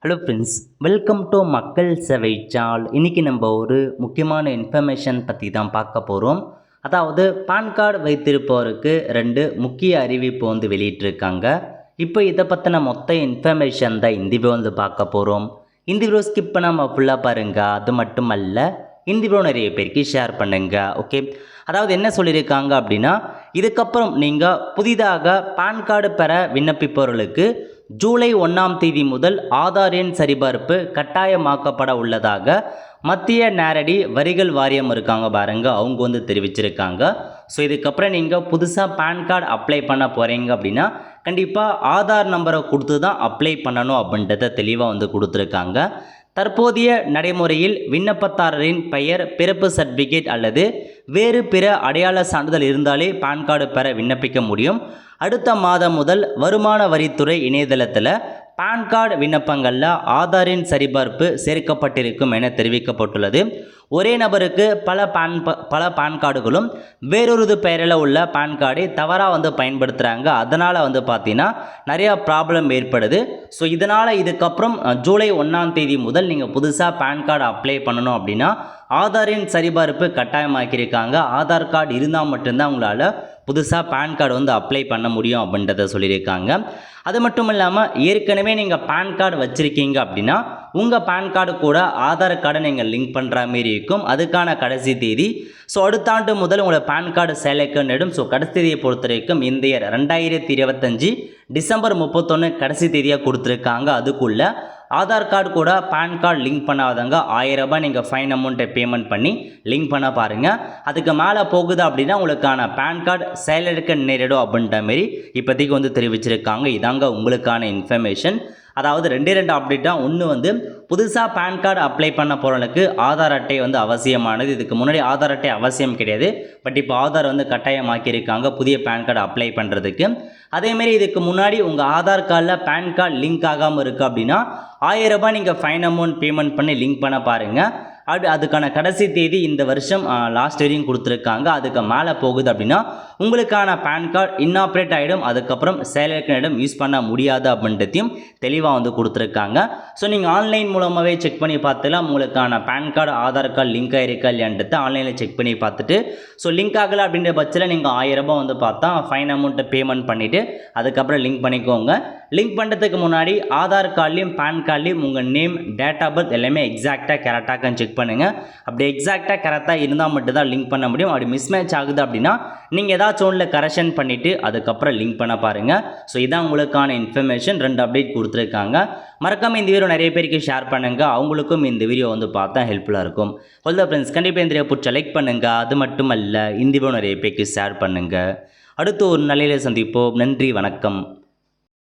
Hello friends, welcome to மக்கள் சேவை சால். இன்றைக்கி நம்ம ஒரு முக்கியமான இன்ஃபர்மேஷன் பற்றி தான் பார்க்க போகிறோம். அதாவது பான் கார்டு வைத்திருப்பவருக்கு 2 முக்கிய அறிவிப்பு வெளியிட்டிருக்காங்க. இப்போ இதை பற்றின மொத்த இன்ஃபர்மேஷன் தான் இந்த வீடியோ பார்க்க போகிறோம். இந்த வீடியோ ஸ்கிப் பண்ணாமல் ஃபுல்லாக பாருங்கள். அது மட்டும் அல்ல, இந்த வீடியோ நிறைய பேருக்கு ஷேர் பண்ணுங்கள். ஓகே, அதாவது என்ன சொல்லியிருக்காங்க அப்படின்னா, இதுக்கப்புறம் நீங்கள் புதிதாக பான் கார்டு பெற விண்ணப்பிப்பவர்களுக்கு ஜூலை 1ஆம் தேதி முதல் ஆதார் எண் சரிபார்ப்பு கட்டாயமாக்கப்பட உள்ளதாக மத்திய நேரடி வரிகள் வாரியம் இருக்காங்க பாருங்க, அவங்க தெரிவிச்சிருக்காங்க. ஸோ இதுக்கப்புறம் நீங்கள் புதுசாக பேன் கார்டு அப்ளை பண்ண போகிறீங்க அப்படின்னா கண்டிப்பாக ஆதார் நம்பரை கொடுத்து தான் அப்ளை பண்ணணும் அப்படின்றத தெளிவாக கொடுத்துருக்காங்க. தற்போதைய நடைமுறையில் விண்ணப்பதாரரின் பெயர், பிறப்பு சர்டிஃபிகேட் அல்லது வேறு பிற அடையாள சான்றிதழ் இருந்தாலே பான் கார்டு பெற விண்ணப்பிக்க முடியும். அடுத்த மாதம் முதல் வருமான வரித்துறை இணையதளத்தில் பான் கார்டு விண்ணப்பங்களில் ஆதாரின் சரிபார்ப்பு சேர்க்கப்பட்டிருக்கும் என தெரிவிக்கப்பட்டுள்ளது. ஒரே நபருக்கு பல பான் கார்டுகளும் வேறொரு பெயரில் உள்ள பான் கார்டை தவறாக பயன்படுத்துகிறாங்க. அதனால் பார்த்தீங்கன்னா நிறையா ப்ராப்ளம் ஏற்படுது. ஸோ இதனால் இதுக்கப்புறம் ஜூலை 1ஆம் தேதி முதல் நீங்கள் புதுசாக பான் கார்டு அப்ளை பண்ணணும் அப்படின்னா ஆதாரின் சரிபார்ப்பு கட்டாயமாக்கியிருக்காங்க. ஆதார் கார்டு இருந்தால் மட்டும்தான் உங்களால் புதுசாக பேன் கார்டு அப்ளை பண்ண முடியும் அப்படின்றத சொல்லியிருக்காங்க. அது மட்டும் இல்லாமல் ஏற்கனவே நீங்கள் பேன் கார்டு வச்சுருக்கீங்க அப்படின்னா உங்கள் பேன் கார்டு கூட ஆதார் கார்டை நீங்கள் லிங்க் பண்ணுற மாரி இருக்கும். அதுக்கான கடைசி தேதி ஸோ அடுத்த ஆண்டு முதல் உங்களை பேன் கார்டு செயலக்கம். ஸோ கடைசி தேதியை பொறுத்த வரைக்கும் இந்த இயர் 2025 டிசம்பர் 31 கடைசி தேதியாக கொடுத்துருக்காங்க. அதுக்குள்ளே ஆதார் கார்டு கூட பேன் கார்டு லிங்க் பண்ணாதவங்க 1000 ரூபாய் நீங்கள் ஃபைன் அமௌண்ட்டை பேமெண்ட் பண்ணி லிங்க் பண்ண பாருங்கள். அதுக்கு மேலே போகுது அப்படின்னா உங்களுக்கான பேன் கார்டு செயலிழக்க நேரிடும் அப்படின்ற மாரி இப்போதைக்கு தெரிவிச்சிருக்காங்க. இதாங்க உங்களுக்கான இன்ஃபர்மேஷன். அதாவது 2 அப்டேட்டாக ஒன்று புதுசாக பேன் கார்டு அப்ளை பண்ண போகிறவங்களுக்கு ஆதார் அட்டை அவசியமானது. இதுக்கு முன்னாடி ஆதார் அட்டை அவசியம் கிடையாது, பட் இப்போ ஆதார் கட்டாயமாக்கியிருக்காங்க புதிய பேன் கார்டு அப்ளை பண்ணுறதுக்கு. அதேமாரி இதுக்கு முன்னாடி உங்கள் ஆதார் கார்டில் பேன் கார்டு லிங்க் ஆகாமல் இருக்குது அப்படின்னா 1000 ரூபாய் நீங்கள் ஃபைன் அமௌண்ட் பேமெண்ட் பண்ணி லிங்க் பண்ண பாருங்கள். அதுக்கான கடைசி தேதி இந்த வருஷம் லாஸ்ட் வரையும் கொடுத்துருக்காங்க. அதுக்கு மேலே போகுது அப்படின்னா உங்களுக்கான பேன் கார்டு இன்னாப்ரேட் ஆகிடும். அதுக்கப்புறம் செயலக்கம் யூஸ் பண்ண முடியாது அப்படின்றதையும் தெளிவாக கொடுத்துருக்காங்க. ஸோ நீங்கள் ஆன்லைன் மூலமாகவே செக் பண்ணி பார்த்துலாம் உங்களுக்கான PAN card Aadhaar card link ஆகிருக்கா இல்லையான்றதை ஆன்லைனில் செக் பண்ணி பார்த்துட்டு ஸோ லிங்க் ஆகலை அப்படின்ற பட்சத்தில் நீங்கள் 1000 ரூபாய் பார்த்தா ஃபைன் அமௌண்ட்டை பேமெண்ட் பண்ணிவிட்டு அதுக்கப்புறம் லிங்க் பண்ணிக்கோங்க. லிங்க் பண்ணுறதுக்கு முன்னாடி ஆதார் கார்ட்லேயும் பேன் கார்ட்லேயும் உங்கள் நேம், டேட் ஆஃப் பர்த் எல்லாமே எக்ஸாக்டாக கரெக்டாக செக் பண்ணுங்கள். அப்படி எக்ஸாக்டாக கரெக்டாக இருந்தால் மட்டும்தான் லிங்க் பண்ண முடியும். அப்படி மிஸ்மேட்ச் ஆகுது அப்படின்னா நீங்கள் ஏதாச்சும் ஒன்றில் கரெக்ஷன் பண்ணிவிட்டு அதுக்கப்புறம் லிங்க் பண்ண பாருங்கள். ஸோ இதான் உங்களுக்கான இன்ஃபர்மேஷன். 2 அப்டேட் கொடுத்துருக்காங்க. மறக்காமல் இந்த வீடியோ நிறைய பேருக்கு ஷேர் பண்ணுங்கள். அவங்களுக்கும் இந்த வீடியோ பார்த்தா ஹெல்ப்ஃபுல்லாக இருக்கும். ஹோல்டர் ஃப்ரெண்ட்ஸ், கண்டிப்பாக இந்த வீடியோ பிடிச்ச லைக் பண்ணுங்கள். அது மட்டும் அல்ல, இந்த வீடியோ நிறைய பேருக்கு ஷேர் பண்ணுங்கள். அடுத்து ஒரு நல்ல சந்திப்போம். நன்றி, வணக்கம்.